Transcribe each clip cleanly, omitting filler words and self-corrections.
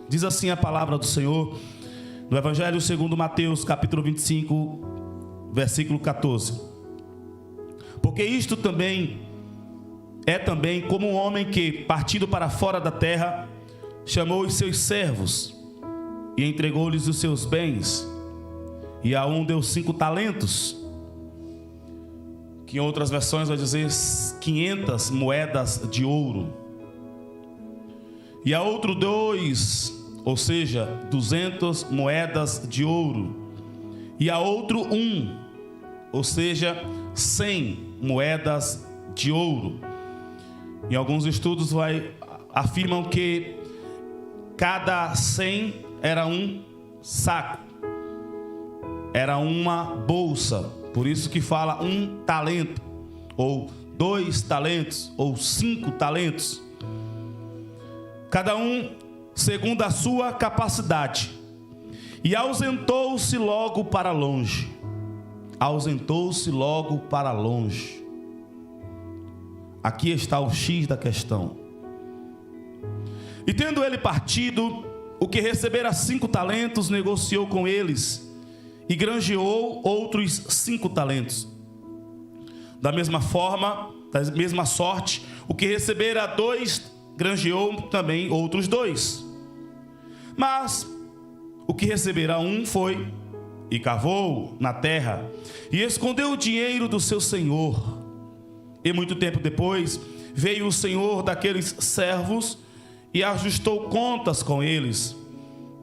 Diz assim a palavra do Senhor, no Evangelho segundo Mateus, capítulo 25, versículo 14. Porque isto também é como um homem que, partindo para fora da terra, chamou os seus servos e entregou-lhes os seus bens. E a um deu 5 talentos, que em outras versões vai dizer 500 moedas de ouro. E a outro 2, ou seja, 200 moedas de ouro. E a outro 1, ou seja, 100 moedas de ouro. Em alguns estudos afirmam que cada 100 era um saco, era uma bolsa. Por isso que fala 1 talento, ou 2 talentos, ou 5 talentos. Cada um segundo a sua capacidade. E ausentou-se logo para longe. Ausentou-se logo para longe. Aqui está o X da questão. E tendo ele partido, o que recebera 5 talentos, negociou com eles e granjeou outros 5 talentos. Da mesma forma, da mesma sorte, o que recebera 2, granjeou também outros 2. Mas o que recebera 1 foi e cavou na terra e escondeu o dinheiro do seu senhor. E muito tempo depois veio o senhor daqueles servos e ajustou contas com eles.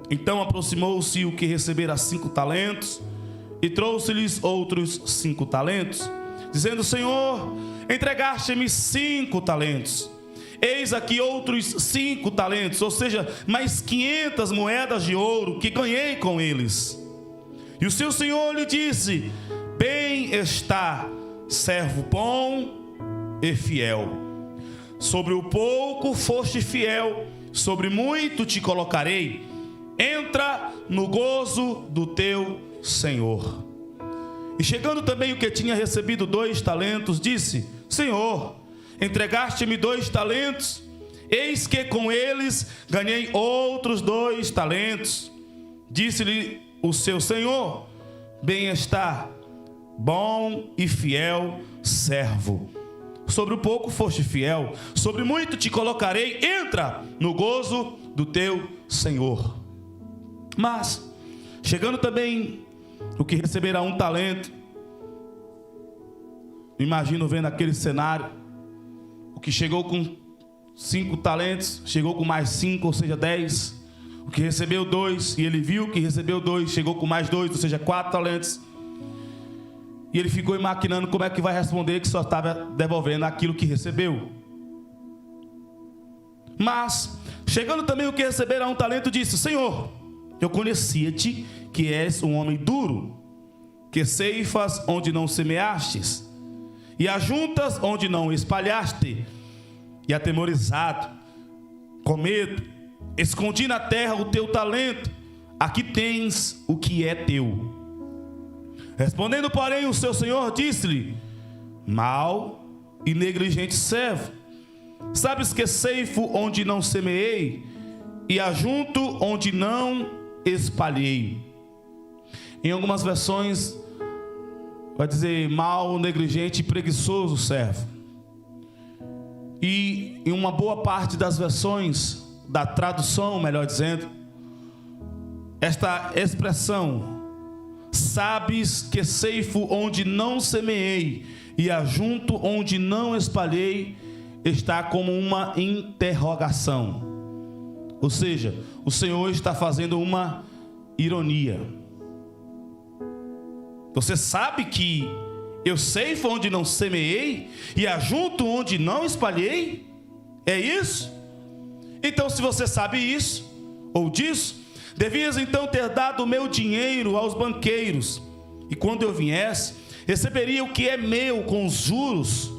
Então aproximou-se o que recebera 5 talentos e trouxe-lhes outros 5 talentos, dizendo: Senhor, entregaste-me 5 talentos. Eis aqui outros 5 talentos, ou seja, mais 500 moedas de ouro que ganhei com eles. E o seu senhor lhe disse: Bem está, servo bom e fiel. Sobre o pouco foste fiel, sobre muito te colocarei. Entra no gozo do teu senhor. E chegando também o que tinha recebido 2 talentos, disse: Senhor, entregaste-me 2 talentos, eis que com eles ganhei outros 2 talentos. Disse-lhe o seu senhor: Bem está, bom e fiel servo. Sobre o pouco foste fiel, sobre muito te colocarei. Entra no gozo do teu senhor. Mas, chegando também o que receberá 1 talento, imagino vendo aquele cenário, o que chegou com 5 talentos, chegou com mais 5, ou seja, 10. O que recebeu 2, e ele viu que recebeu 2, chegou com mais 2, ou seja, 4 talentos. E ele ficou imaginando como é que vai responder, que só estava devolvendo aquilo que recebeu. Mas, chegando também o que receberá 1 talento, disse: Senhor, eu conhecia-te que és um homem duro, que ceifas onde não semeastes, e ajuntas onde não espalhaste. E atemorizado, com medo, escondi na terra o teu talento. Aqui tens o que é teu. Respondendo, porém, o seu senhor disse-lhe: Mau e negligente servo, sabes que ceifo onde não semeei, e ajunto onde não espalhei. Em algumas versões vai dizer mau, negligente e preguiçoso servo. E em uma boa parte das versões, da tradução, melhor dizendo, esta expressão, sabes que ceifo onde não semeei e ajunto onde não espalhei, está como uma interrogação. Ou seja, o Senhor está fazendo uma ironia. Você sabe que eu ceifo onde não semeei e ajunto onde não espalhei? É isso? Então, se você sabe isso, ou disso, devias então ter dado o meu dinheiro aos banqueiros, e quando eu viesse, receberia o que é meu com os juros.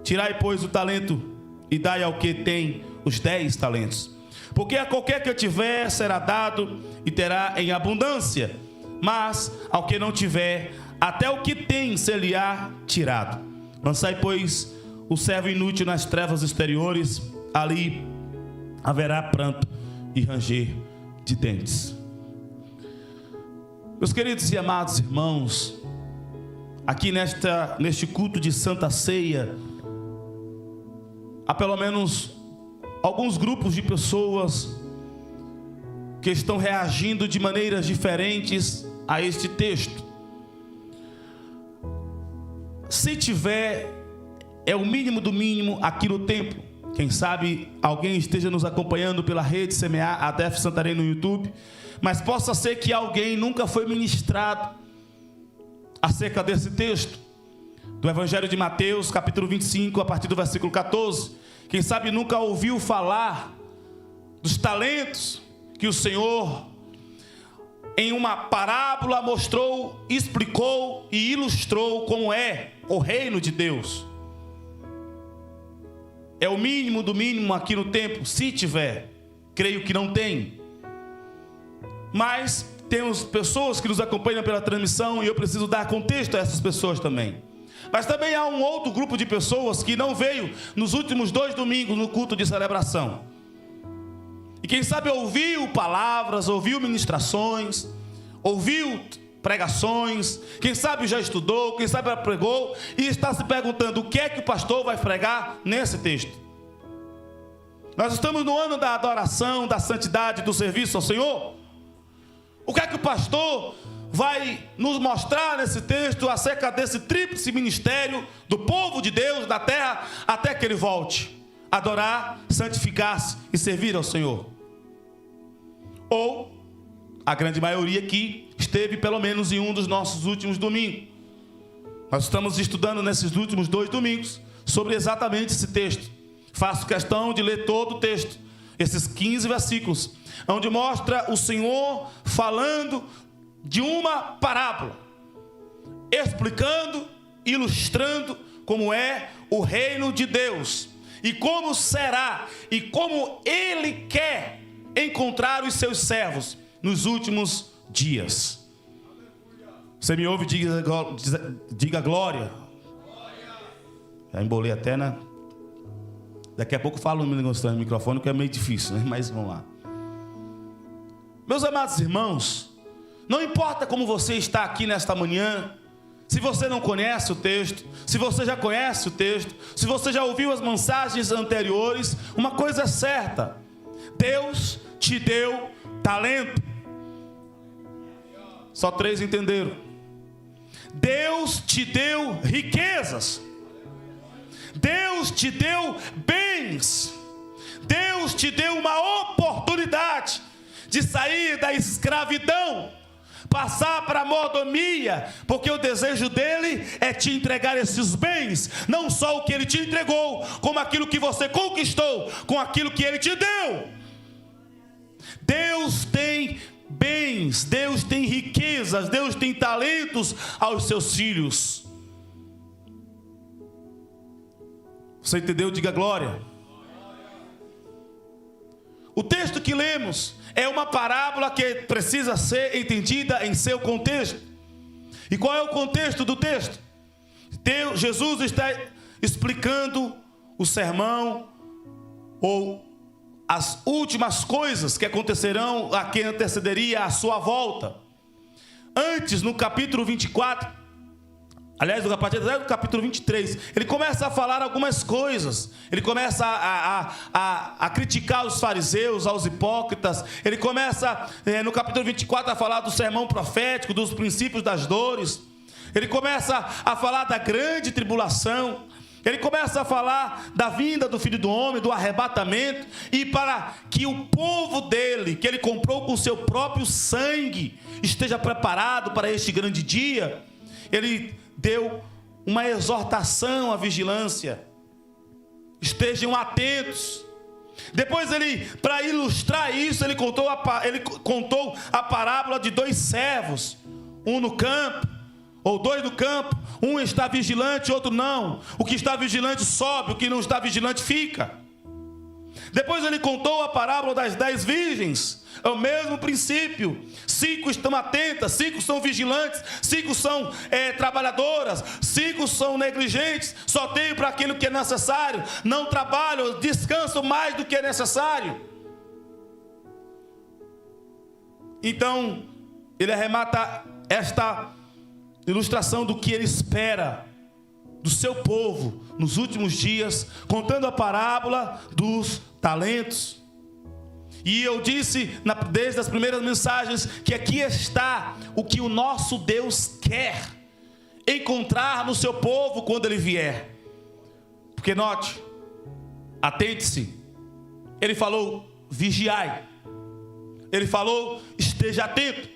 Tirai, pois, o talento e dai ao que tem os 10 talentos. Porque a qualquer que tiver será dado e terá em abundância, mas ao que não tiver, até o que tem ser-lhe-á tirado. Lançai, pois, o servo inútil nas trevas exteriores, ali haverá pranto e ranger de dentes. Meus queridos e amados irmãos, aqui neste culto de Santa Ceia, há pelo menos alguns grupos de pessoas que estão reagindo de maneiras diferentes a este texto. Se tiver, é o mínimo do mínimo aqui no templo. Quem sabe alguém esteja nos acompanhando pela rede Semear ADF Santarém no YouTube, mas possa ser que alguém nunca foi ministrado acerca desse texto do Evangelho de Mateus, capítulo 25, a partir do versículo 14. Quem sabe nunca ouviu falar dos talentos que o Senhor, em uma parábola, mostrou, explicou e ilustrou como é o reino de Deus. É o mínimo do mínimo aqui no templo, se tiver. Creio que não tem. Mas temos pessoas que nos acompanham pela transmissão e eu preciso dar contexto a essas pessoas também. Mas também há um outro grupo de pessoas que não veio nos últimos 2 domingos no culto de celebração. E quem sabe ouviu palavras, ouviu ministrações, ouviu pregações, quem sabe já estudou, quem sabe já pregou e está se perguntando o que é que o pastor vai pregar nesse texto. Nós estamos no ano da adoração, da santidade, do serviço ao Senhor. O que é que o pastor vai nos mostrar nesse texto acerca desse tríplice ministério do povo de Deus na terra até que ele volte? Adorar, santificar-se e servir ao Senhor. Ou a grande maioria aqui esteve pelo menos em um dos nossos últimos domingos. Nós estamos estudando nesses últimos 2 domingos sobre exatamente esse texto. Faço questão de ler todo o texto, esses 15 versículos, onde mostra o Senhor falando de uma parábola, explicando, ilustrando como é o reino de Deus e como será e como Ele quer encontrar os seus servos nos últimos dias. Você me ouve? Diga glória. Já embolei até, né? Daqui a pouco falo no microfone, que é meio difícil, né? Mas vamos lá. Meus amados irmãos, não importa como você está aqui nesta manhã, se você não conhece o texto, se você já conhece o texto, se você já ouviu as mensagens anteriores, uma coisa é certa: Deus te deu talento. Só 3 entenderam. Deus te deu riquezas. Deus te deu bens. Deus te deu uma oportunidade de sair da escravidão, passar para a mordomia, porque o desejo dele é te entregar esses bens, não só o que ele te entregou, como aquilo que você conquistou, com aquilo que ele te deu. Deus tem bens, Deus tem riquezas, Deus tem talentos aos seus filhos. Você entendeu? Diga glória. O texto que lemos é uma parábola que precisa ser entendida em seu contexto. E qual é o contexto do texto? Jesus está explicando o sermão, ou as últimas coisas que acontecerão a quem antecederia a sua volta. Antes, no capítulo 24, aliás, a partir do capítulo 23, ele começa a falar algumas coisas. Ele começa a criticar os fariseus, aos hipócritas. Ele começa, no capítulo 24, a falar do sermão profético, dos princípios das dores. Ele começa a falar da grande tribulação. Ele começa a falar da vinda do Filho do Homem, do arrebatamento, e para que o povo dele, que ele comprou com seu próprio sangue, esteja preparado para este grande dia. Ele deu uma exortação à vigilância. Estejam atentos. Depois ele, para ilustrar isso, ele contou a parábola de 2 servos, um no campo, ou 2 no campo. Um está vigilante, outro não. O que está vigilante sobe, o que não está vigilante fica. Depois ele contou a parábola das 10 virgens. É o mesmo princípio. 5 estão atentas, 5 são vigilantes, 5 são trabalhadoras, 5 são negligentes, só têm para aquilo que é necessário, não trabalham, descansam mais do que é necessário. Então, ele arremata esta ilustração do que ele espera do seu povo nos últimos dias, contando a parábola dos talentos. E eu disse desde as primeiras mensagens que aqui está o que o nosso Deus quer encontrar no seu povo quando ele vier. Porque note, atente-se, ele falou vigiai, ele falou esteja atento,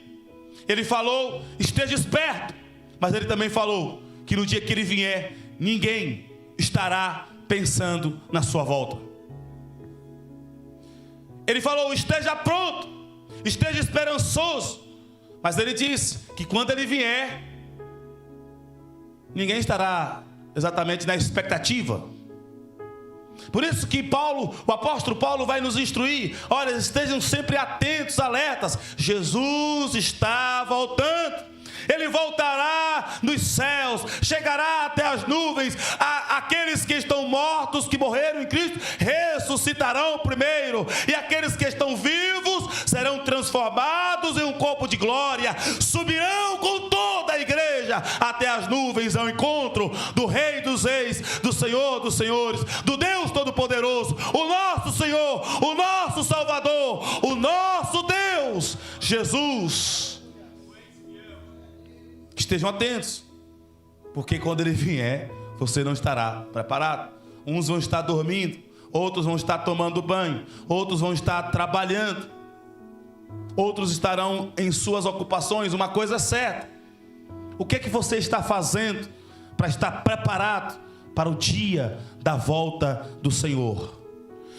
ele falou esteja esperto, mas ele também falou que no dia que ele vier, ninguém estará pensando na sua volta. Ele falou esteja pronto, esteja esperançoso, mas ele disse que quando ele vier, ninguém estará exatamente na expectativa. Por isso que o apóstolo Paulo vai nos instruir: olha, estejam sempre atentos, alertas, Jesus está voltando. Ele voltará nos céus, chegará até as nuvens. Aqueles que estão mortos, que morreram em Cristo, ressuscitarão primeiro, e aqueles que estão vivos serão transformados em um corpo de glória, subirão com toda a igreja até as nuvens ao encontro do Rei dos Reis, do Senhor dos Senhores, do Deus Todo-Poderoso, o nosso Senhor, o nosso Salvador, o nosso Deus, Jesus. Estejam atentos, porque quando ele vier, você não estará preparado. Uns vão estar dormindo, outros vão estar tomando banho, outros vão estar trabalhando, outros estarão em suas ocupações. Uma coisa é certa: o que é que você está fazendo para estar preparado para o dia da volta do Senhor?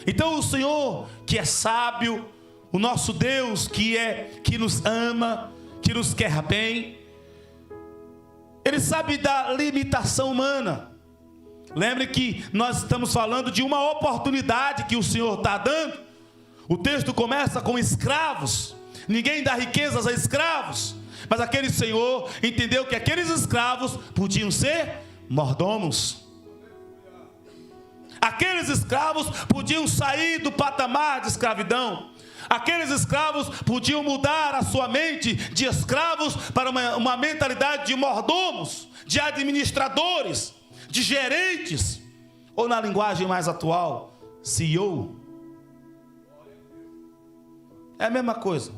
Então o Senhor, que é sábio, o nosso Deus que nos ama, que nos quer bem, Ele sabe da limitação humana. Lembre que nós estamos falando de uma oportunidade que o Senhor está dando. O texto começa com escravos. Ninguém dá riquezas a escravos, mas aquele Senhor entendeu que aqueles escravos podiam ser mordomos. Aqueles escravos podiam sair do patamar de escravidão. Aqueles escravos podiam mudar a sua mente de escravos para uma mentalidade de mordomos, de administradores, de gerentes, ou na linguagem mais atual, CEO. É a mesma coisa.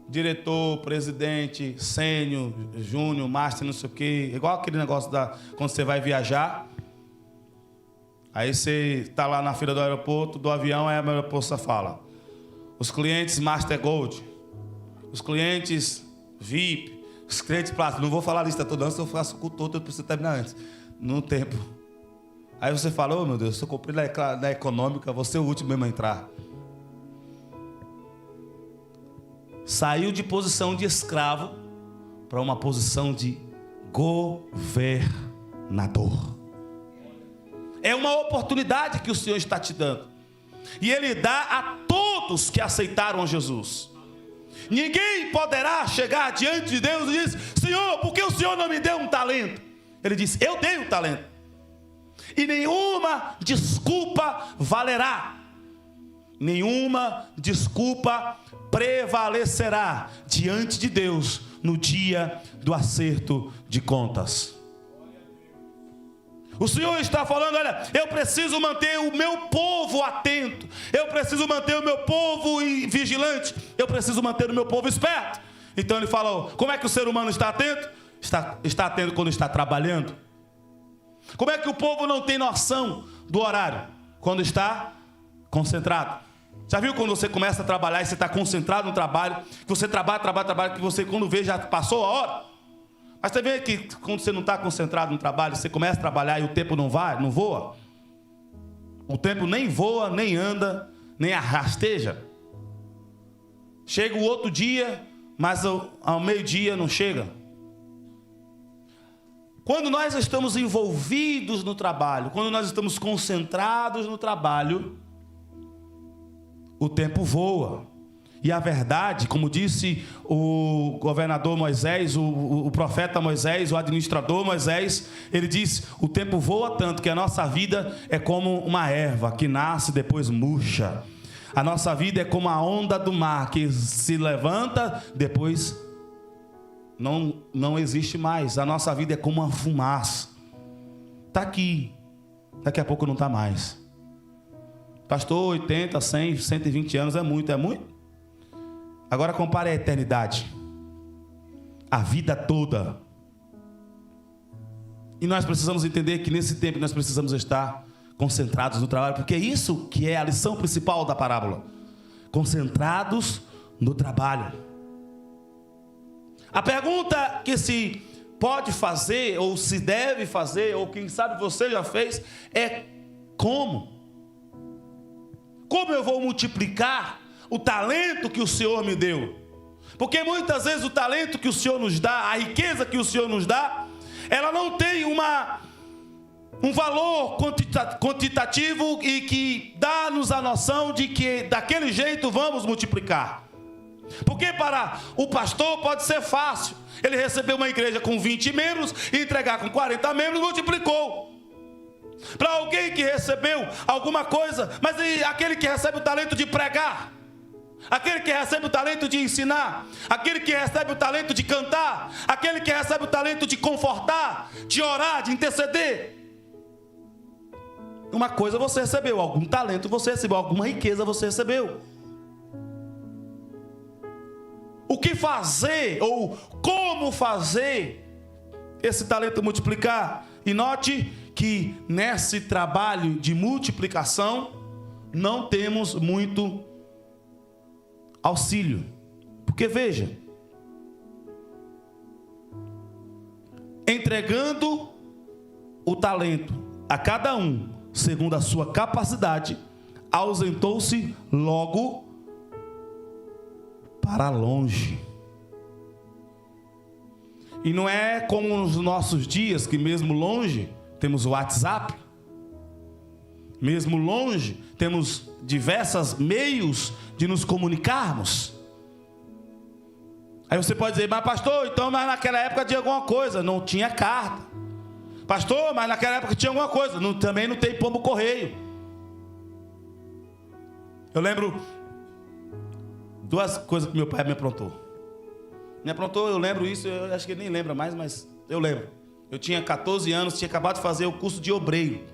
Diretor, presidente, sênior, júnior, master, não sei o quê. Igual aquele negócio quando você vai viajar. Aí você está lá na fila do aeroporto, do avião, aí a aeroporto fala: os clientes Master Gold, os clientes VIP, os clientes Platinum. Não vou falar a lista toda, antes eu faço o culto todo, eu preciso terminar antes, no tempo. Aí você fala: oh meu Deus, se eu comprei na econômica, vou ser o último mesmo a entrar. Saiu de posição de escravo para uma posição de governador. É uma oportunidade que o Senhor está te dando. E Ele dá a todos que aceitaram Jesus. Ninguém poderá chegar diante de Deus e dizer: Senhor, por que o Senhor não me deu um talento? Ele disse: eu dei um talento. E nenhuma desculpa valerá. Nenhuma desculpa prevalecerá diante de Deus no dia do acerto de contas. O Senhor está falando: olha, eu preciso manter o meu povo atento, eu preciso manter o meu povo vigilante, eu preciso manter o meu povo esperto. Então Ele fala: como é que o ser humano está atento? Está atento quando está trabalhando. Como é que o povo não tem noção do horário? Quando está concentrado. Já viu quando você começa a trabalhar e você está concentrado no trabalho, que você trabalha, que você quando vê já passou a hora? Mas você vê que quando você não está concentrado no trabalho, você começa a trabalhar e o tempo não voa. O tempo nem voa, nem anda, nem rasteja. Chega o outro dia, mas ao meio-dia não chega. Quando nós estamos envolvidos no trabalho, quando nós estamos concentrados no trabalho, o tempo voa. E a verdade, como disse o governador Moisés, o profeta Moisés, o administrador Moisés, ele disse: o tempo voa tanto que a nossa vida é como uma erva que nasce e depois murcha. A nossa vida é como a onda do mar, que se levanta, depois não existe mais. A nossa vida é como uma fumaça. Está aqui, daqui a pouco não está mais. Pastor, 80, 100, 120 anos é muito, é muito. Agora compare a eternidade. A vida toda. E nós precisamos entender que nesse tempo nós precisamos estar concentrados no trabalho, porque é isso que é a lição principal da parábola. Concentrados no trabalho. A pergunta que se pode fazer, ou se deve fazer, ou quem sabe você já fez, é como? Como eu vou multiplicar o talento que o Senhor me deu? Porque muitas vezes o talento que o Senhor nos dá, a riqueza que o Senhor nos dá, ela não tem um valor quantitativo e que dá-nos a noção de que daquele jeito vamos multiplicar. Porque para o pastor pode ser fácil. Ele recebeu uma igreja com 20 membros e entregar com 40 membros, multiplicou. Para alguém que recebeu alguma coisa, mas aquele que recebe o talento de pregar, aquele que recebe o talento de ensinar, aquele que recebe o talento de cantar, aquele que recebe o talento de confortar, de orar, de interceder. Uma coisa você recebeu, algum talento você recebeu, alguma riqueza você recebeu. O que fazer ou como fazer esse talento multiplicar? E note que nesse trabalho de multiplicação não temos muito auxílio. Porque veja, entregando o talento a cada um segundo a sua capacidade, ausentou-se logo para longe. E não é como nos nossos dias, que mesmo longe temos o WhatsApp, mesmo longe temos diversos meios de nos comunicarmos. Aí você pode dizer, mas pastor, então mas naquela época tinha alguma coisa. Não tinha carta. Pastor, mas naquela época tinha alguma coisa. Também não tem pombo correio. Eu lembro duas coisas que meu pai me aprontou. Eu lembro isso, eu acho que ele nem lembra mais, mas eu lembro. Eu tinha 14 anos, tinha acabado de fazer o curso de obreiro,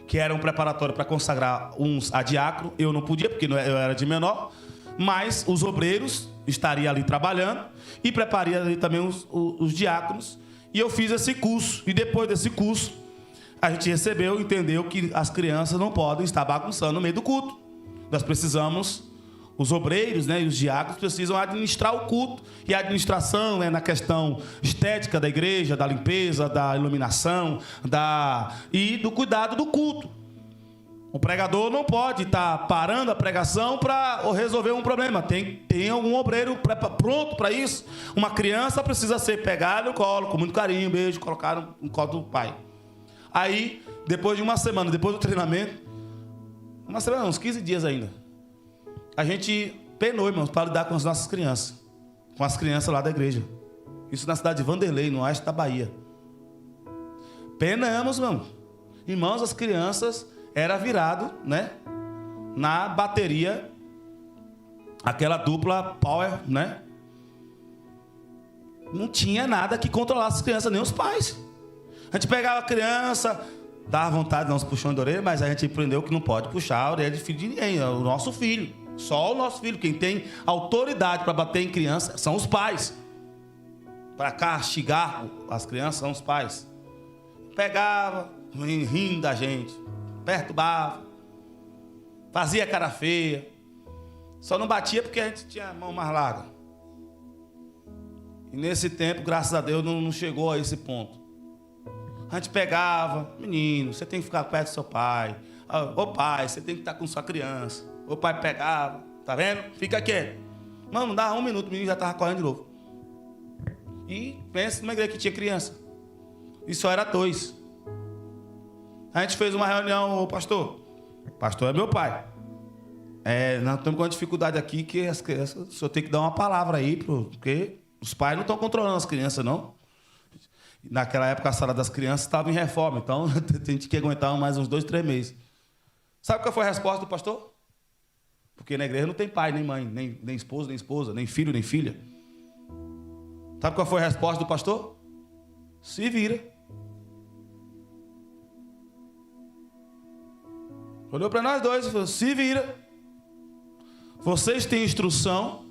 que era um preparatório para consagrar uns a diácono. Eu não podia, porque eu era de menor, mas os obreiros estariam ali trabalhando e prepararia ali também os diáconos. E eu fiz esse curso, e depois desse curso, a gente entendeu que as crianças não podem estar bagunçando no meio do culto. Nós precisamos, os obreiros, né, e os diáconos precisam administrar o culto. E a administração é na questão estética da igreja, da limpeza, da iluminação, e do cuidado do culto. O pregador não pode estar parando a pregação para resolver um problema. Tem algum obreiro pronto para isso. Uma criança precisa ser pegada no colo, com muito carinho, beijo, colocada no colo do pai. Aí, depois de uma semana, depois do treinamento, uma semana, uns 15 dias ainda, a gente penou, irmãos, para lidar com as nossas crianças. Com as crianças lá da igreja. Isso na cidade de Vanderlei, no oeste da Bahia. Penamos, irmãos, as crianças era virado, né, na bateria, aquela dupla power, né? Não tinha nada que controlasse as crianças, nem os pais. A gente pegava a criança, dava vontade de dar uns puxões de orelha, mas a gente aprendeu que não pode puxar a orelha de filho de ninguém, é o nosso filho. Só o nosso filho. Quem tem autoridade para bater em criança são os pais. Para castigar as crianças são os pais. Pegava, rindo da gente, perturbava, fazia cara feia. Só não batia porque a gente tinha a mão mais larga. E nesse tempo, graças a Deus, não chegou a esse ponto. A gente pegava, menino, você tem que ficar perto do seu pai. Ô pai, você tem que estar com sua criança. O pai pegava, tá vendo? Fica quieto. Mano, não dava um minuto, o menino já estava correndo de novo. E pensa numa igreja que tinha criança. E só era 2. A gente fez uma reunião, pastor. Pastor é meu pai. Nós estamos com uma dificuldade aqui que as crianças, o senhor tem que dar uma palavra aí, porque os pais não estão controlando as crianças, não. Naquela época a sala das crianças estava em reforma, então a gente tinha que aguentar mais uns 2, 3 meses. Sabe qual foi a resposta do pastor? Porque na igreja não tem pai, nem mãe, nem esposa, nem filho, nem filha. Sabe qual foi a resposta do pastor? Se vira. Olhou para nós dois e falou: se vira. Vocês têm instrução,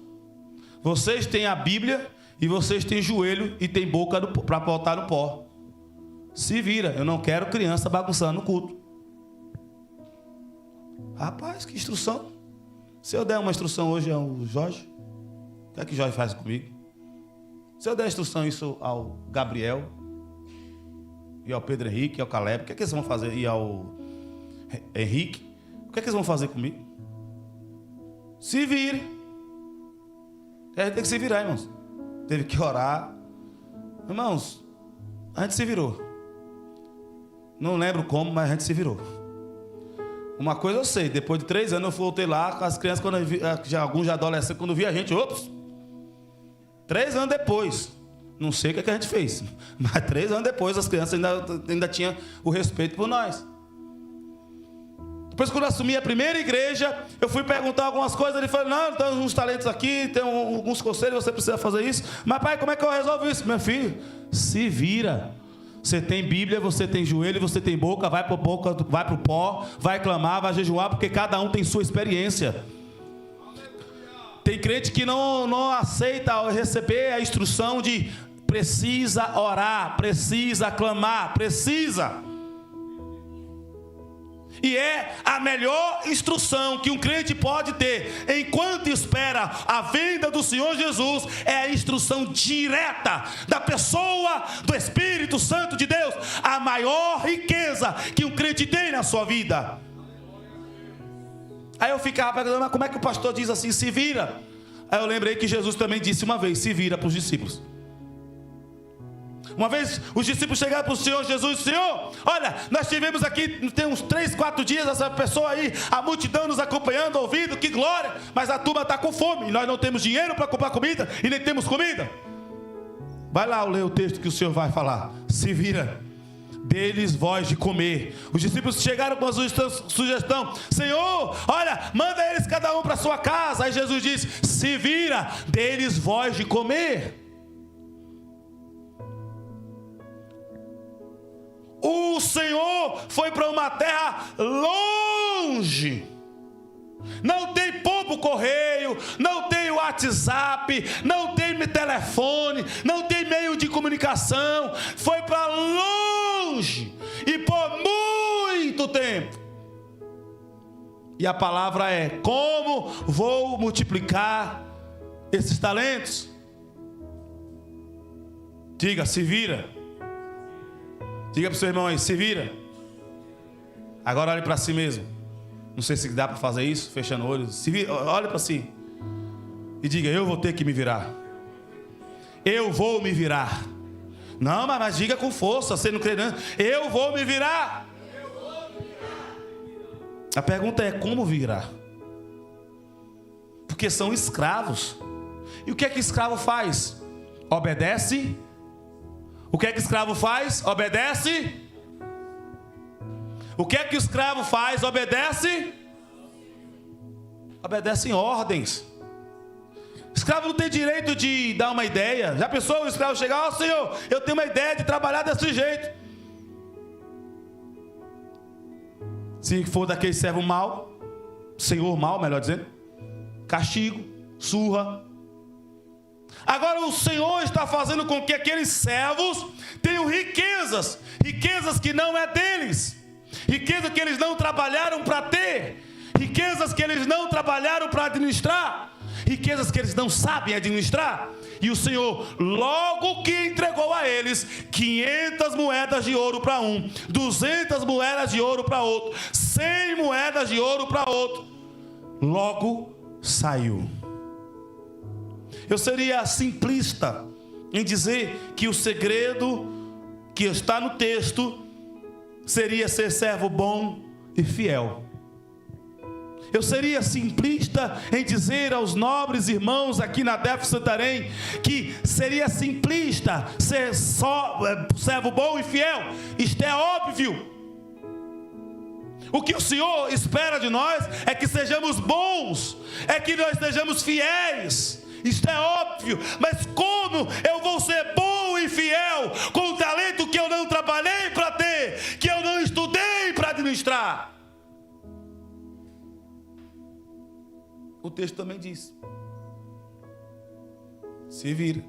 vocês têm a Bíblia, e vocês têm joelho e têm boca para botar no pó. Se vira, eu não quero criança bagunçando no culto. Rapaz, que instrução. Se eu der uma instrução hoje ao Jorge, o que é que o Jorge faz comigo? Se eu der instrução isso ao Gabriel, e ao Pedro Henrique, e ao Caleb, o que é que eles vão fazer? E ao Henrique, o que é que eles vão fazer comigo? Se vire. A gente tem que se virar, irmãos. Teve que orar. Irmãos, a gente se virou. Não lembro como, mas a gente se virou. Uma coisa eu sei, depois de 3 anos eu voltei lá com as crianças, quando alguns já adolescentes, quando vi a gente, 3 anos depois, não sei o que a gente fez, mas 3 anos depois as crianças ainda tinham o respeito por nós. Depois, quando eu assumi a primeira igreja, eu fui perguntar algumas coisas. Ele falou: não, tem uns talentos aqui, tem alguns conselhos, você precisa fazer isso. Mas pai, como é que eu resolvo isso? Meu filho, se vira. Você tem Bíblia, você tem joelho, você tem boca, vai para o pó, vai clamar, vai jejuar, porque cada um tem sua experiência. Tem crente que não aceita receber a instrução de precisa orar, precisa clamar, precisa. E é a melhor instrução que um crente pode ter enquanto espera a vinda do Senhor Jesus. É a instrução direta da pessoa do Espírito Santo de Deus. A maior riqueza que um crente tem na sua vida. Aí eu ficava perguntando: mas como é que o pastor diz assim, se vira? Aí eu lembrei que Jesus também disse uma vez, se vira, para os discípulos. Uma vez os discípulos chegaram para o Senhor Jesus: Senhor, olha, nós tivemos aqui, tem uns 3, 4 dias, essa pessoa aí, a multidão nos acompanhando, ouvindo, que glória, mas a turma está com fome, e nós não temos dinheiro para comprar comida, e nem temos comida. Vai lá ler o texto que o Senhor vai falar. Se vira, deles voz de comer. Os discípulos chegaram com a sugestão: Senhor, olha, manda eles cada um para sua casa. Aí Jesus disse: se vira, deles voz de comer. O Senhor foi para uma terra longe. Não tem pombo correio, não tem WhatsApp, não tem telefone, não tem meio de comunicação. Foi para longe e por muito tempo. E a palavra é: como vou multiplicar esses talentos? Diga, se vira. Diga para o seu irmão aí, se vira. Agora olhe para si mesmo. Não sei se dá para fazer isso, fechando o olho. Se vira, olhe para si e diga: eu vou ter que me virar. Eu vou me virar. Não, mas diga com força, você não crê não. Eu vou me virar. A pergunta é: como virar? Porque são escravos. E o que é que escravo faz? Obedece. O que é que escravo faz? Obedece. O que é que o escravo faz? Obedece. Obedece em ordens. O escravo não tem direito de dar uma ideia. Já pensou o escravo chegar: ó Senhor, eu tenho uma ideia de trabalhar desse jeito. Se for daquele servo mau, senhor mau, melhor dizendo, castigo, surra. Agora o Senhor está fazendo com que aqueles servos tenham riquezas. Riquezas que não é deles. Riquezas que eles não trabalharam para ter. Riquezas que eles não trabalharam para administrar. Riquezas que eles não sabem administrar. E o Senhor, logo que entregou a eles 500 moedas de ouro para um, 200 moedas de ouro para outro, 100 moedas de ouro para outro, logo saiu. Eu seria simplista em dizer que o segredo que está no texto seria ser servo bom e fiel. Eu seria simplista em dizer aos nobres irmãos aqui na DEF Santarém que seria simplista ser só servo bom e fiel. Isto é óbvio. O que o Senhor espera de nós é que sejamos bons, é que nós sejamos fiéis. Isto é óbvio, mas como eu vou ser bom e fiel com o talento que eu não trabalhei para ter, que eu não estudei para administrar? O texto também diz: se vira.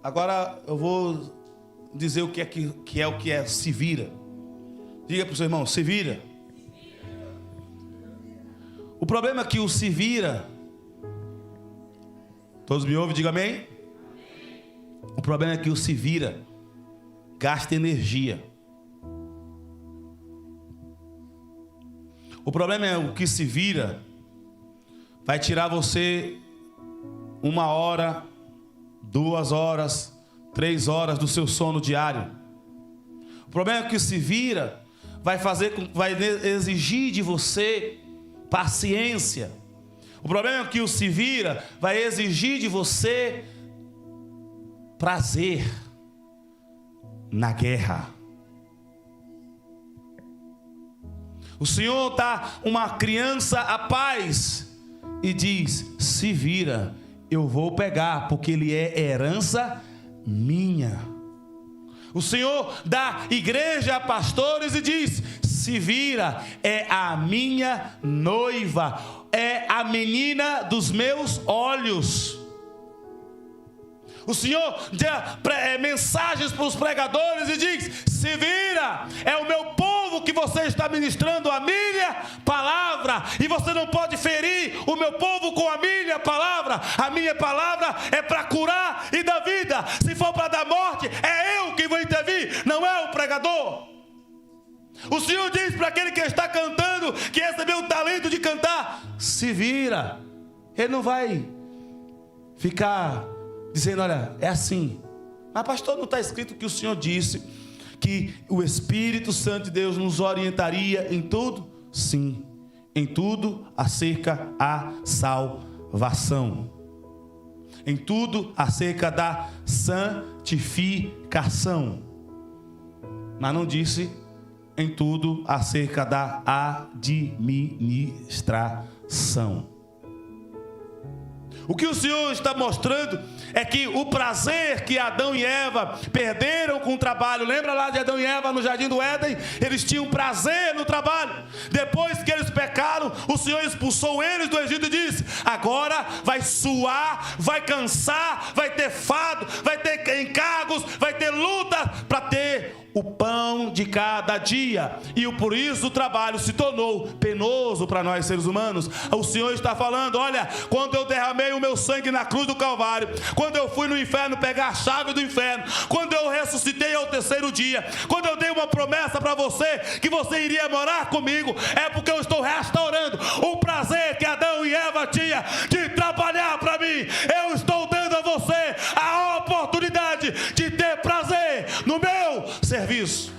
Agora eu vou dizer o que é se vira. Diga para o seu irmão: se vira. O problema é que o se vira, todos me ouvem? Diga amém. O problema é que o se vira gasta energia. O problema é o que se vira vai tirar você 1 hora, 2 horas, 3 horas do seu sono diário. O problema é que se vira vai exigir de você paciência. O problema é que o se vira vai exigir de você prazer na guerra. O Senhor dá uma criança a paz e diz: se vira, eu vou pegar, porque ele é herança minha. O Senhor dá igreja a pastores e diz: se vira, é a minha noiva, é a menina dos meus olhos. O Senhor dá mensagens para os pregadores e diz: se vira, é o meu povo que você está ministrando a minha palavra, e você não pode ferir o meu povo com a minha palavra. A minha palavra é para curar e dar vida. Se for para dar morte, é eu que vou intervir, não é o pregador. O Senhor diz para aquele que está cantando, que recebeu o talento de cantar: se vira. Ele não vai ficar dizendo: olha, é assim. Mas pastor, não está escrito que o Senhor disse que o Espírito Santo de Deus nos orientaria em tudo? Sim, em tudo acerca da salvação, em tudo acerca da santificação, mas não disse em tudo acerca da administração. O que o Senhor está mostrando é que o prazer que Adão e Eva perderam com o trabalho, lembra lá de Adão e Eva no jardim do Éden? Eles tinham prazer no trabalho. Depois que eles pecaram, o Senhor expulsou eles do Egito e disse: agora vai suar, vai cansar, vai ter fado, vai ter encargos, vai ter luta para ter o pão de cada dia. E por isso o trabalho se tornou penoso para nós seres humanos. O Senhor está falando: olha, quando eu derramei o meu sangue na cruz do Calvário, quando eu fui no inferno pegar a chave do inferno, quando eu ressuscitei ao 3º dia, quando eu dei uma promessa para você que você iria morar comigo, é porque eu estou restaurando o prazer que Adão e Eva tinham de trabalhar para mim. Eu estou dando a você a oportunidade de ter prazer no meu serviço,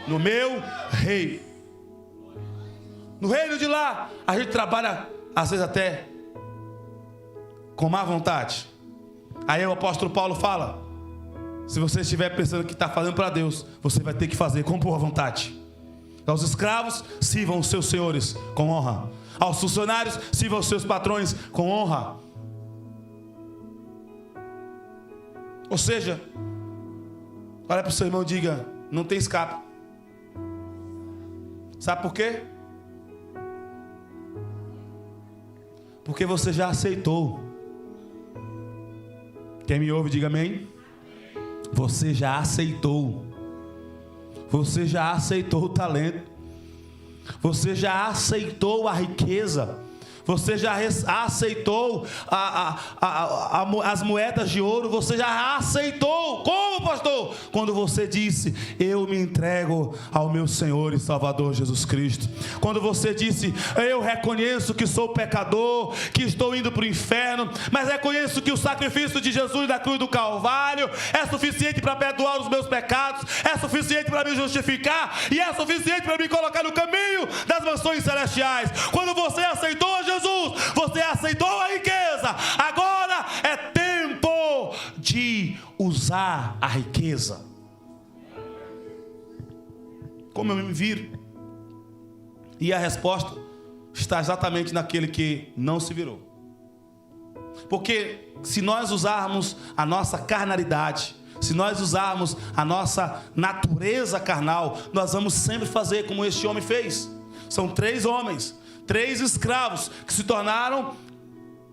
no meu reino. No reino de lá, a gente trabalha às vezes até com má vontade. Aí o apóstolo Paulo fala: se você estiver pensando que está fazendo para Deus, você vai ter que fazer com boa vontade. Aos escravos, sirvam os seus senhores com honra. Aos funcionários, sirvam os seus patrões com honra. Ou seja, olha para o seu irmão e diga: não tem escape. Sabe por quê? Porque você já aceitou. Quem me ouve, diga amém. Você já aceitou. Você já aceitou o talento. Você já aceitou a riqueza. Você já aceitou as moedas de ouro. Você já aceitou. Como, pastor? Quando você disse: eu me entrego ao meu Senhor e Salvador Jesus Cristo. Quando você disse: eu reconheço que sou pecador, que estou indo para o inferno, mas reconheço que o sacrifício de Jesus na cruz do Calvário é suficiente para perdoar os meus pecados, é suficiente para me justificar e é suficiente para me colocar no caminho das mansões celestiais. Quando você aceitou a Jesus, você aceitou a riqueza. Agora é tempo de usar a riqueza. como eu me viro? E a resposta está exatamente naquele que não se virou. Porque se nós usarmos a nossa carnalidade, se nós usarmos a nossa natureza carnal, nós vamos sempre fazer como este homem fez. São 3 homens, 3 escravos que se tornaram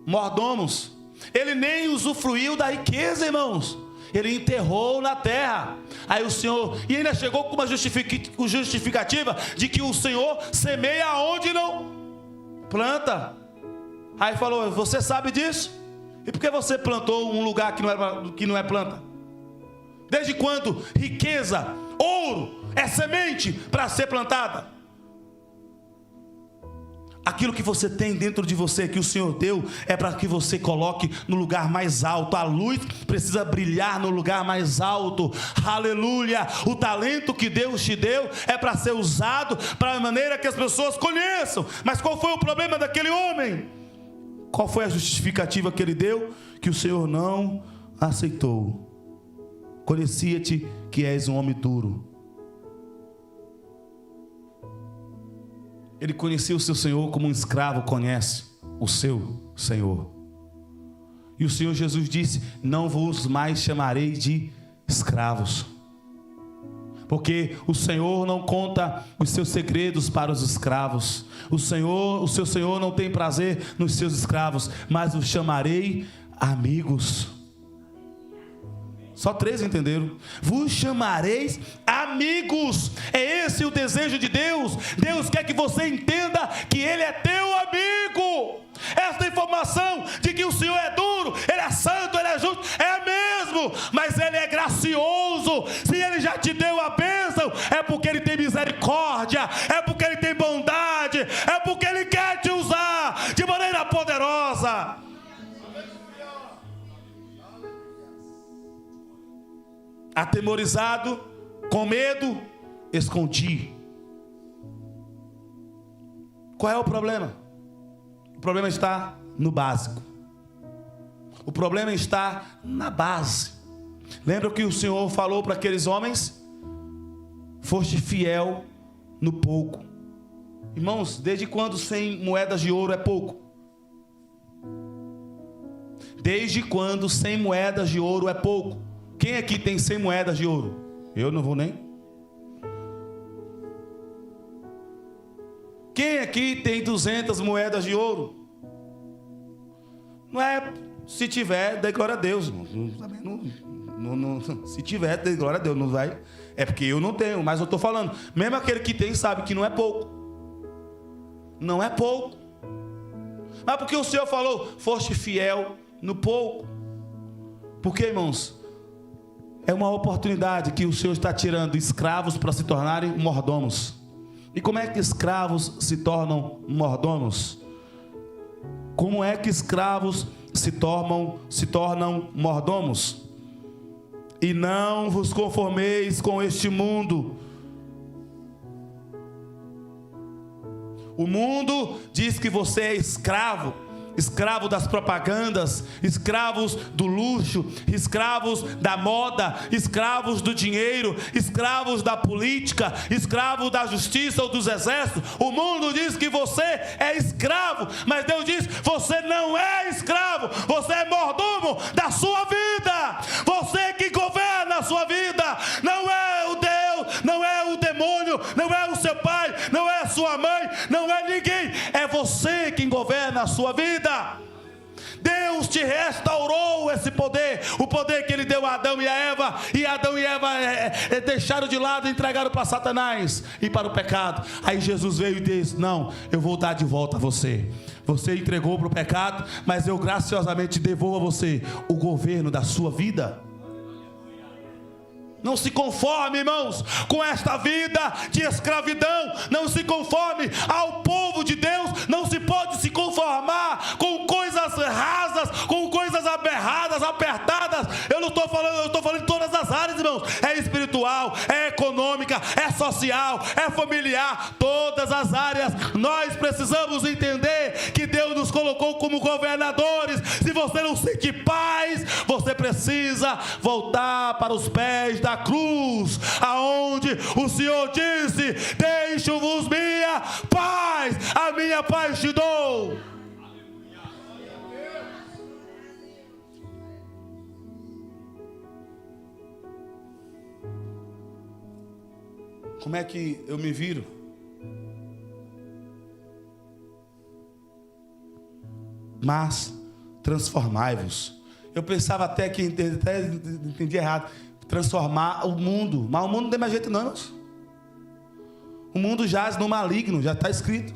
mordomos. Ele nem usufruiu da riqueza, irmãos. Ele enterrou na terra. Aí o Senhor, e ainda chegou com uma justificativa de que o Senhor semeia onde não planta. Aí falou: você sabe disso? E por que você plantou um lugar que não é planta? Desde quando riqueza, ouro, é semente para ser plantada? Aquilo que você tem dentro de você, que o Senhor deu, é para que você coloque no lugar mais alto. A luz precisa brilhar no lugar mais alto. Aleluia! O talento que Deus te deu é para ser usado para a maneira que as pessoas conheçam. Mas qual foi o problema daquele homem? Qual foi a justificativa que ele deu? Que o Senhor não aceitou. Conhecia-te que és um homem duro. Ele conhecia o seu Senhor como um escravo conhece o seu Senhor. E o Senhor Jesus disse: não vos mais chamarei de escravos, porque o Senhor não conta os seus segredos para os escravos. O seu Senhor não tem prazer nos seus escravos, mas os chamarei amigos. Só 3 entenderam. Vos chamareis amigos. É esse o desejo de Deus. Deus quer que você entenda que Ele é teu amigo. Esta informação de que o Senhor é duro, Ele é santo, Ele é justo, é mesmo, mas Ele é gracioso. Se Ele já te deu a bênção, é porque Ele tem misericórdia, é porque Ele tem bondade, é porque Ele quer te usar de maneira poderosa. Atemorizado, com medo, escondi. Qual é o problema? O problema está no básico. O problema está na base. Lembra que o Senhor falou para aqueles homens? Foste fiel no pouco. Irmãos, desde quando 100 moedas de ouro é pouco? Desde quando 100 moedas de ouro é pouco? Quem aqui tem 100 moedas de ouro? Eu não vou nem. Quem aqui tem 200 moedas de ouro? Não é, se tiver, dê glória a Deus. Se tiver, dê glória a Deus. Não vai. É porque eu não tenho, mas eu estou falando. Mesmo aquele que tem sabe que não é pouco. Não é pouco. Mas porque o Senhor falou: foste fiel no pouco. Porque, irmãos, é uma oportunidade que o Senhor está tirando escravos para se tornarem mordomos. E como é que escravos se tornam mordomos? Como é que escravos se tornam mordomos? E não vos conformeis com este mundo. O mundo diz que você é escravo. Escravo das propagandas, escravos do luxo, escravos da moda, escravos do dinheiro, escravos da política, escravos da justiça ou dos exércitos. O mundo diz que você é escravo, mas Deus diz: você não é escravo, você é mordomo da sua vida. Você que governa a sua vida, não é o Deus, não é o demônio, não é o seu pai, não é a sua mãe, não é ninguém, é você quem governa a sua vida. Deus te restaurou esse poder, o poder que Ele deu a Adão e a Eva, e Adão e Eva deixaram de lado e entregaram para Satanás e para o pecado. Aí Jesus veio e disse: não, eu vou dar de volta a você. Você entregou para o pecado, mas eu graciosamente devolvo a você o governo da sua vida. Não se conforme, irmãos, com esta vida de escravidão. Não se conforme ao povo de Deus. Não se pode se conformar com coisas rasas, com coisas aberradas, apertadas. Eu não estou falando, eu estou falando de todas as áreas, irmãos. É espiritual, é econômica, é social, é familiar. Todas as áreas. Nós precisamos entender que Deus nos nos colocou como governadores. Se você não sente paz, você precisa voltar para os pés da cruz, aonde o Senhor disse: deixo-vos minha paz, a minha paz te dou. Como é que eu me viro? Mas transformai-vos. Eu pensava até que entendi errado. Transformar o mundo. Mas o mundo não tem mais jeito não, irmãos. O mundo jaz no maligno, já está escrito.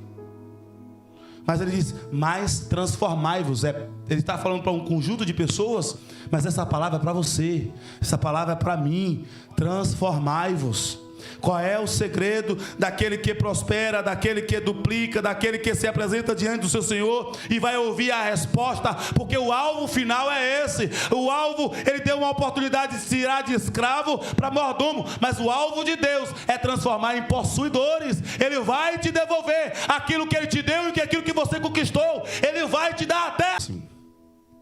Mas ele diz: mas transformai-vos. Ele está falando para um conjunto de pessoas, mas essa palavra é para você. Essa palavra é para mim. Transformai-vos. Qual é o segredo daquele que prospera, daquele que duplica, daquele que se apresenta diante do seu Senhor e vai ouvir a resposta? Porque o alvo final é esse. O alvo, ele deu uma oportunidade de tirar de escravo para mordomo, mas o alvo de Deus é transformar em possuidores. Ele vai te devolver aquilo que ele te deu e aquilo que você conquistou. Ele vai te dar até assim.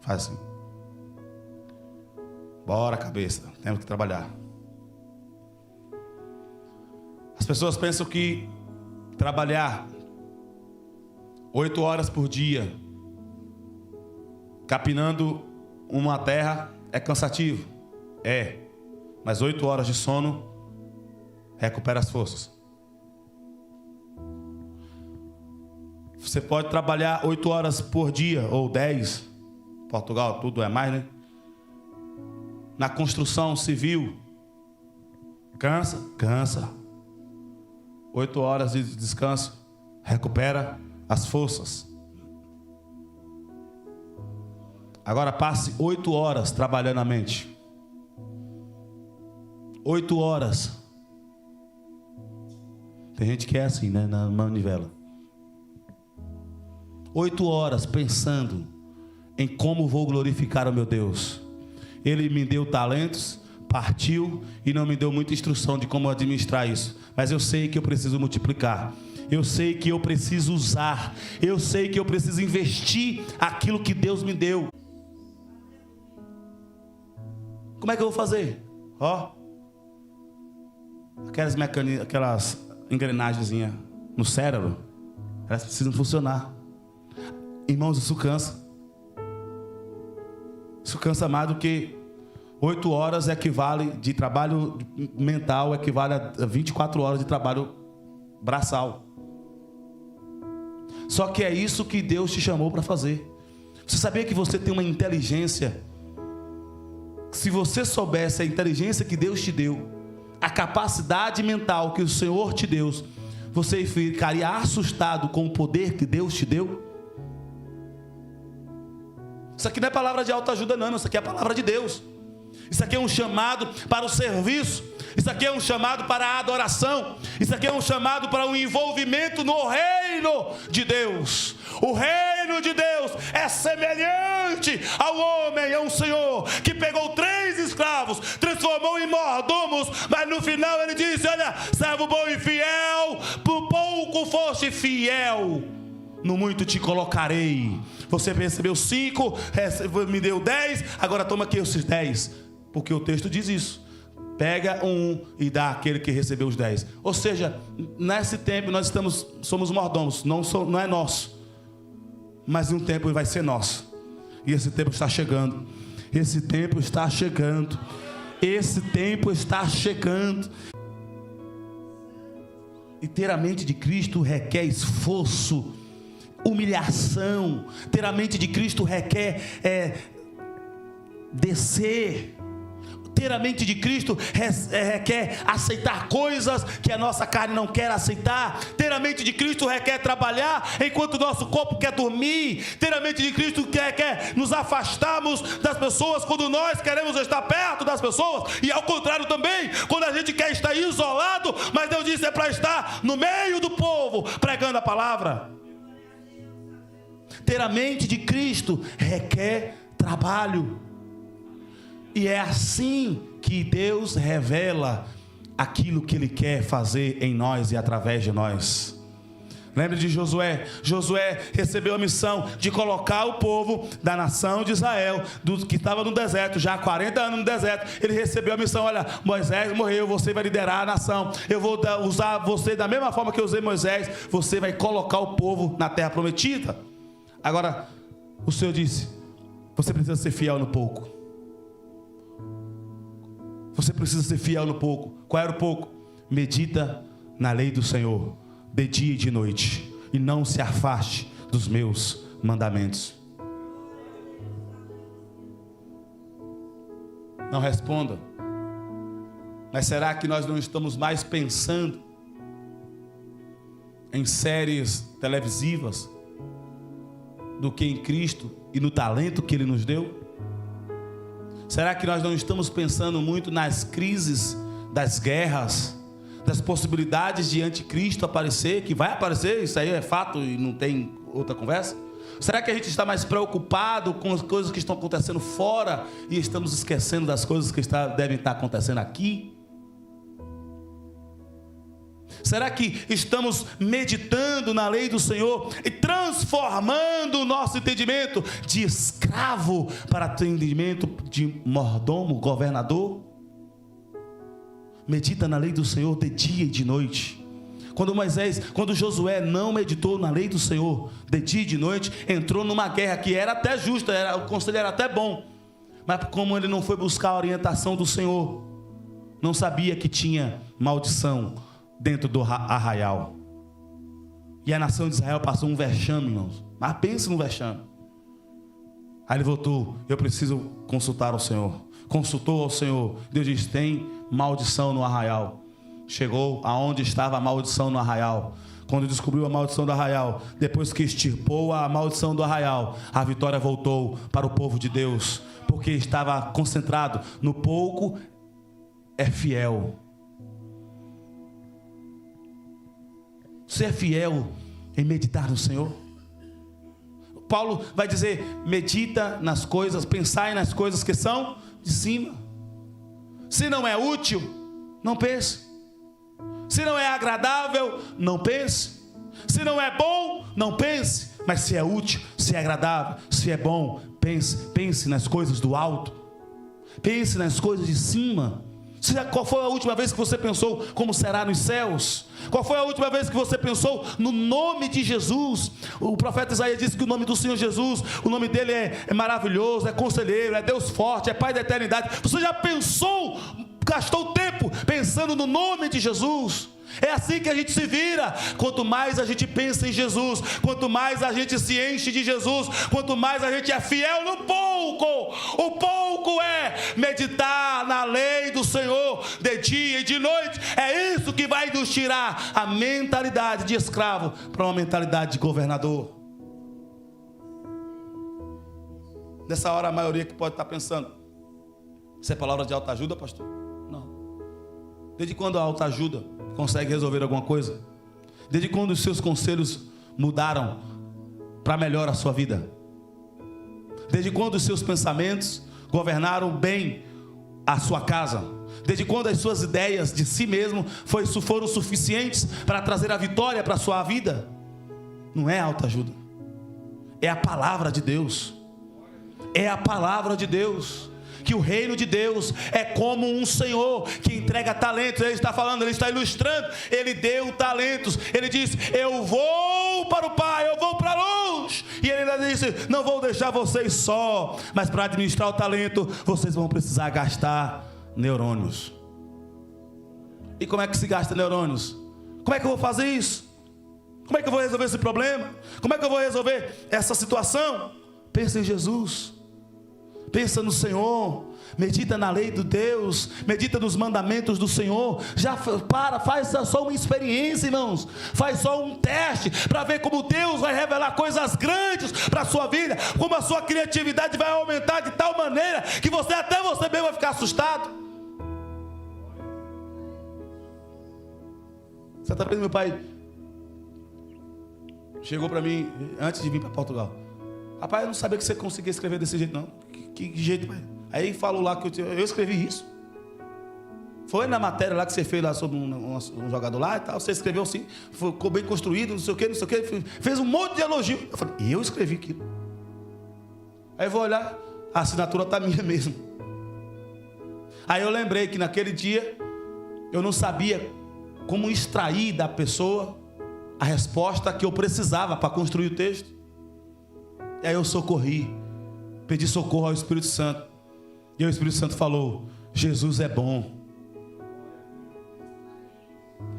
Faz assim. Bora, cabeça, temos que trabalhar. As pessoas pensam que trabalhar 8 horas por dia, capinando uma terra, é cansativo. É, mas 8 horas de sono recupera as forças. Você pode trabalhar 8 horas por dia, ou 10. Portugal, tudo é mais, né? Na construção civil, cansa. 8 horas de descanso recupera as forças. Agora passe 8 horas trabalhando a mente. 8 horas. Tem gente que é assim, né? Na manivela. 8 horas pensando em como vou glorificar o meu Deus. Ele me deu talentos, partiu e não me deu muita instrução de como administrar isso. Mas eu sei que eu preciso multiplicar. Eu sei que eu preciso usar. Eu sei que eu preciso investir aquilo que Deus me deu. Como é que eu vou fazer? Ó, aquelas engrenagenzinhas no cérebro, elas precisam funcionar. Irmãos, isso cansa. Isso cansa mais do que 8 horas equivale de trabalho mental, equivale a 24 horas de trabalho braçal. Só que é isso que Deus te chamou para fazer. Você sabia que você tem uma inteligência? Se você soubesse a inteligência que Deus te deu, a capacidade mental que o Senhor te deu, você ficaria assustado com o poder que Deus te deu? Isso aqui não é palavra de autoajuda não, isso aqui é a palavra de Deus. Isso aqui é um chamado para o serviço. Isso aqui é um chamado para a adoração. Isso aqui é um chamado para o envolvimento no reino de Deus. O reino de Deus é semelhante ao homem, a um senhor que pegou 3 escravos, transformou em mordomos, mas no final ele disse: olha, servo bom e fiel, por pouco foste fiel, no muito te colocarei. Você recebeu 5, me deu 10, agora toma aqui esses 10. Porque o texto diz isso. Pega um e dá àquele que recebeu os 10. Ou seja, nesse tempo nós somos mordomos, não é nosso. Mas em um tempo vai ser nosso. E esse tempo está chegando. Esse tempo está chegando. Esse tempo está chegando. E ter a mente de Cristo requer esforço, humilhação. Ter a mente de Cristo requer descer. Ter a mente de Cristo requer aceitar coisas que a nossa carne não quer aceitar. Ter a mente de Cristo requer trabalhar enquanto o nosso corpo quer dormir. Ter a mente de Cristo quer nos afastarmos das pessoas quando nós queremos estar perto das pessoas. E ao contrário também, quando a gente quer estar isolado, mas Deus disse é para estar no meio do povo, pregando a palavra. Ter a mente de Cristo requer trabalho. E é assim que Deus revela aquilo que Ele quer fazer em nós e através de nós. Lembre de Josué. Josué recebeu a missão de colocar o povo da nação de Israel, que estava no deserto, já há 40 anos no deserto. Ele recebeu a missão: olha, Moisés morreu, você vai liderar a nação. Eu vou usar você da mesma forma que eu usei Moisés. Você vai colocar o povo na terra prometida. Agora, o Senhor disse: você precisa ser fiel no pouco. Você precisa ser fiel no pouco. Qual era o pouco? Medita na lei do Senhor de dia e de noite, e não se afaste dos meus mandamentos. Não responda. Mas será que nós não estamos mais pensando em séries televisivas do que em Cristo e no talento que Ele nos deu? Será que nós não estamos pensando muito nas crises, das guerras, das possibilidades de anticristo aparecer, que vai aparecer, isso aí é fato e não tem outra conversa? Será que a gente está mais preocupado com as coisas que estão acontecendo fora e estamos esquecendo das coisas que devem estar acontecendo aqui? Será que estamos meditando na lei do Senhor e transformando o nosso entendimento de escravo para entendimento de mordomo, governador? Medita na lei do Senhor de dia e de noite. Quando Josué não meditou na lei do Senhor de dia e de noite, entrou numa guerra que era até justa, o conselho era até bom, mas como ele não foi buscar a orientação do Senhor, não sabia que tinha maldição dentro do arraial. E a nação de Israel passou um vexame, irmãos. Mas pense no vexame. Aí ele voltou: eu preciso consultar ao Senhor. Consultou ao Senhor. Deus disse: tem maldição no arraial. Chegou aonde estava a maldição no arraial. Quando descobriu a maldição do arraial, depois que extirpou a maldição do arraial, a vitória voltou para o povo de Deus, porque estava concentrado no pouco é fiel. Você é fiel em meditar no Senhor? Paulo vai dizer: medita nas coisas, pensai nas coisas que são de cima. Se não é útil, não pense. Se não é agradável, não pense. Se não é bom, não pense. Mas se é útil, se é agradável, se é bom, pense nas coisas do alto. Pense nas coisas de cima. Qual foi a última vez que você pensou como será nos céus? Qual foi a última vez que você pensou no nome de Jesus? O profeta Isaías disse que o nome do Senhor Jesus, o nome dele é maravilhoso, é conselheiro, é Deus forte, é Pai da eternidade. Você já pensou, gastou tempo pensando no nome de Jesus? É assim que a gente se vira. Quanto mais a gente pensa em Jesus, quanto mais a gente se enche de Jesus, quanto mais a gente é fiel no pouco. O pouco é meditar na lei do Senhor de dia e de noite. É isso que vai nos tirar a mentalidade de escravo para uma mentalidade de governador. Nessa hora a maioria que pode estar pensando: isso é palavra de autoajuda, pastor? Não. Desde quando a autoajuda consegue resolver alguma coisa? Desde quando os seus conselhos mudaram para melhor a sua vida? Desde quando os seus pensamentos governaram bem a sua casa? Desde quando as suas ideias de si mesmo foram suficientes para trazer a vitória para a sua vida? Não é autoajuda, é a palavra de Deus. É a palavra de Deus. Que o reino de Deus é como um senhor que entrega talentos. Ele está falando, ele está ilustrando. Ele deu talentos. Ele disse: eu vou para o Pai, eu vou para longe. E ele ainda disse: não vou deixar vocês só, mas para administrar o talento vocês vão precisar gastar neurônios. E como é que se gasta neurônios? Como é que eu vou fazer isso? Como é que eu vou resolver esse problema? Como é que eu vou resolver essa situação? Pensa em Jesus. Pensa no Senhor, medita na lei de Deus, medita nos mandamentos do Senhor. Faz só uma experiência, irmãos. Faz só um teste para ver como Deus vai revelar coisas grandes para a sua vida, como a sua criatividade vai aumentar de tal maneira que até você mesmo vai ficar assustado. Certa vez meu pai chegou para mim antes de vir para Portugal: rapaz, eu não sabia que você conseguia escrever desse jeito, não. Que jeito, pai? Aí falou lá que eu escrevi isso. Foi na matéria lá que você fez lá sobre um jogador lá e tal. Você escreveu assim, ficou bem construído, não sei o que, fez um monte de elogio. Eu falei, eu escrevi aquilo. Aí eu vou olhar, a assinatura está minha mesmo. Aí eu lembrei que naquele dia eu não sabia como extrair da pessoa a resposta que eu precisava para construir o texto. E aí eu socorri, pedi socorro ao Espírito Santo. E o Espírito Santo falou, Jesus é bom.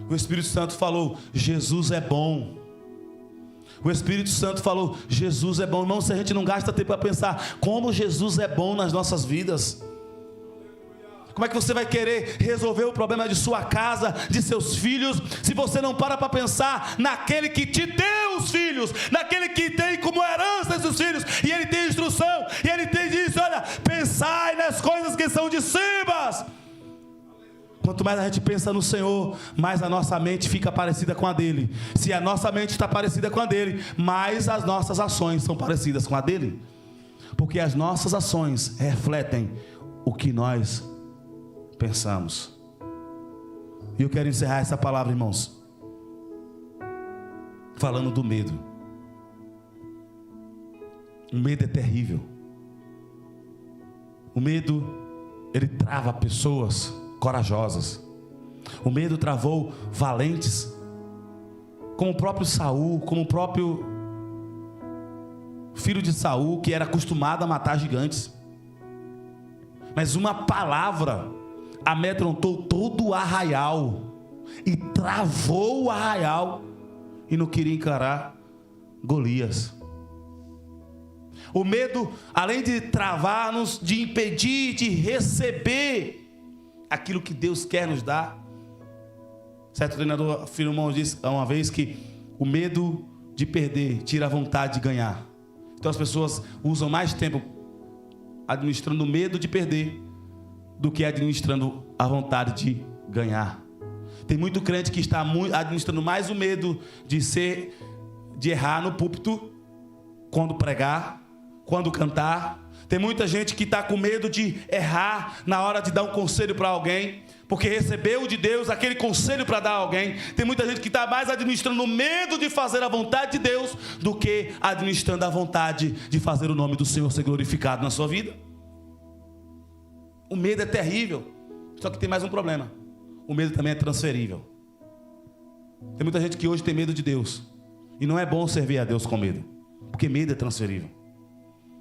O Espírito Santo falou, Jesus é bom. O Espírito Santo falou, Jesus é bom. Irmão, se a gente não gasta tempo para pensar como Jesus é bom nas nossas vidas, como é que você vai querer resolver o problema de sua casa, de seus filhos, se você não para pensar naquele que te deu os filhos, naquele que tem como herança esses filhos, e ele tem instrução, e ele tem disso, olha, pensai nas coisas que são de cima. Quanto mais a gente pensa no Senhor, mais a nossa mente fica parecida com a dele. Se a nossa mente está parecida com a dele, mais as nossas ações são parecidas com a dele. Porque as nossas ações refletem o que nós pensamos. E eu quero encerrar essa palavra, irmãos, falando do medo. O medo é terrível. O medo, ele trava pessoas corajosas. O medo travou valentes, como o próprio Saul, como o próprio filho de Saul, que era acostumado a matar gigantes. Mas uma palavra amedrontou todo o arraial e travou o arraial e não queria encarar Golias. O medo, além de travar-nos, de impedir de receber aquilo que Deus quer nos dar. Certo treinador Filomão disse uma vez que o medo de perder tira a vontade de ganhar. Então as pessoas usam mais tempo administrando o medo de perder do que administrando a vontade de ganhar. Tem muito crente que está administrando mais o medo de errar no púlpito, quando pregar, quando cantar. Tem muita gente que está com medo de errar na hora de dar um conselho para alguém, porque recebeu de Deus aquele conselho para dar a alguém. Tem muita gente que está mais administrando o medo de fazer a vontade de Deus do que administrando a vontade de fazer o nome do Senhor ser glorificado na sua vida. O medo é terrível, só que tem mais um problema. O medo também é transferível. Tem muita gente que hoje tem medo de Deus, e não é bom servir a Deus com medo, porque medo é transferível.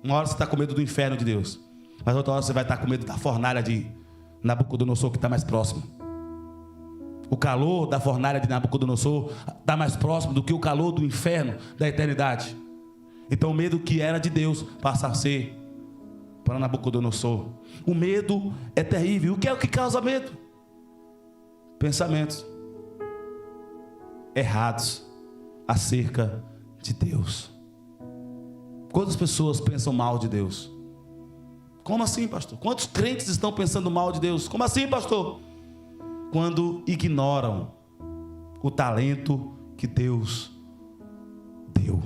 Uma hora você está com medo do inferno de Deus, mas outra hora você vai estar com medo da fornalha de Nabucodonosor, que está mais próximo. O calor da fornalha de Nabucodonosor está mais próximo do que o calor do inferno da eternidade. Então o medo que era de Deus passa a ser para Nabucodonosor. O medo é terrível. O que é o que causa medo? Pensamentos errados acerca de Deus. Quantas pessoas pensam mal de Deus? Como assim, pastor? Quantos crentes estão pensando mal de Deus? Como assim, pastor? Quando ignoram o talento que Deus deu.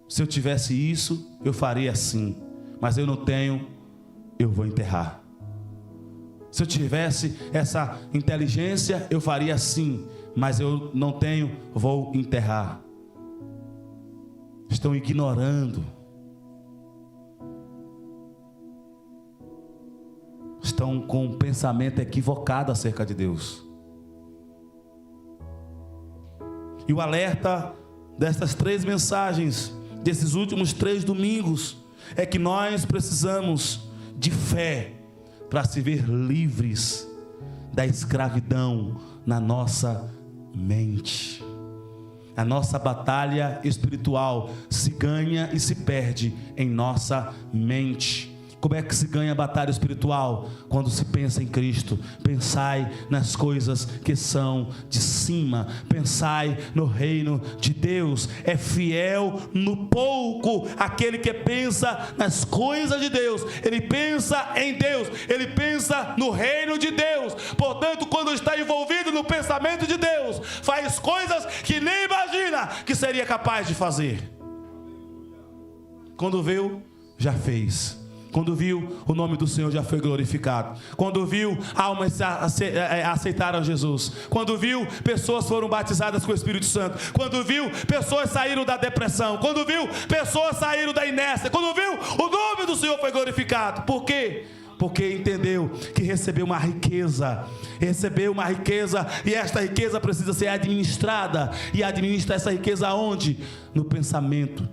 Se eu tivesse isso, eu faria assim. Mas eu não tenho, eu vou enterrar. Se eu tivesse essa inteligência, eu faria assim. Mas eu não tenho, vou enterrar. Estão ignorando. Estão com um pensamento equivocado acerca de Deus. E o alerta destas 3 mensagens, desses últimos 3 domingos, é que nós precisamos de fé para se ver livres da escravidão na nossa mente. A nossa batalha espiritual se ganha e se perde em nossa mente. Como é que se ganha a batalha espiritual? Quando se pensa em Cristo. Pensai nas coisas que são de cima. Pensai no reino de Deus. É fiel no pouco aquele que pensa nas coisas de Deus. Ele pensa em Deus. Ele pensa no reino de Deus. Portanto, quando está envolvido no pensamento de Deus, faz coisas que nem imagina que seria capaz de fazer. Quando veio, já fez. Quando viu, o nome do Senhor já foi glorificado. Quando viu, almas aceitaram Jesus. Quando viu, pessoas foram batizadas com o Espírito Santo. Quando viu, pessoas saíram da depressão. Quando viu, pessoas saíram da inércia. Quando viu, o nome do Senhor foi glorificado. Por quê? Porque entendeu que recebeu uma riqueza, e esta riqueza precisa ser administrada. E administra essa riqueza aonde? No pensamento,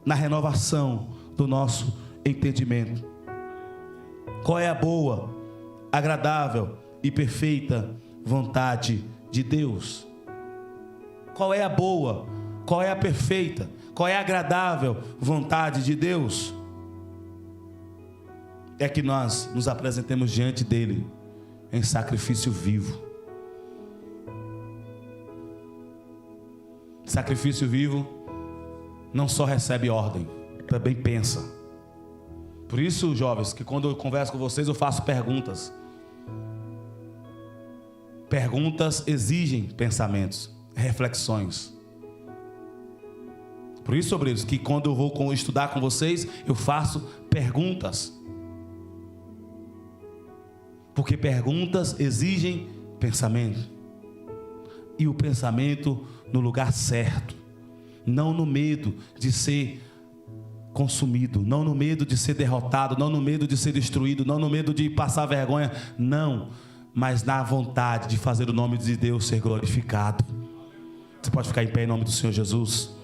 na renovação do nosso entendimento. Qual é a boa, agradável e perfeita vontade de Deus? Qual é a boa, qual é a perfeita, qual é a agradável vontade de Deus? É que nós nos apresentemos diante dele em sacrifício vivo. Sacrifício vivo não só recebe ordem, também pensa. Por isso, jovens, que quando eu converso com vocês eu faço perguntas. Perguntas exigem pensamentos, reflexões. Por isso, obreiros, que quando eu vou estudar com vocês, eu faço perguntas. Porque perguntas exigem pensamento. E o pensamento no lugar certo. Não no medo de ser consumido. Não no medo de ser derrotado. Não no medo de ser destruído. Não no medo de passar vergonha. Não. Mas na vontade de fazer o nome de Deus ser glorificado. Você pode ficar em pé em nome do Senhor Jesus.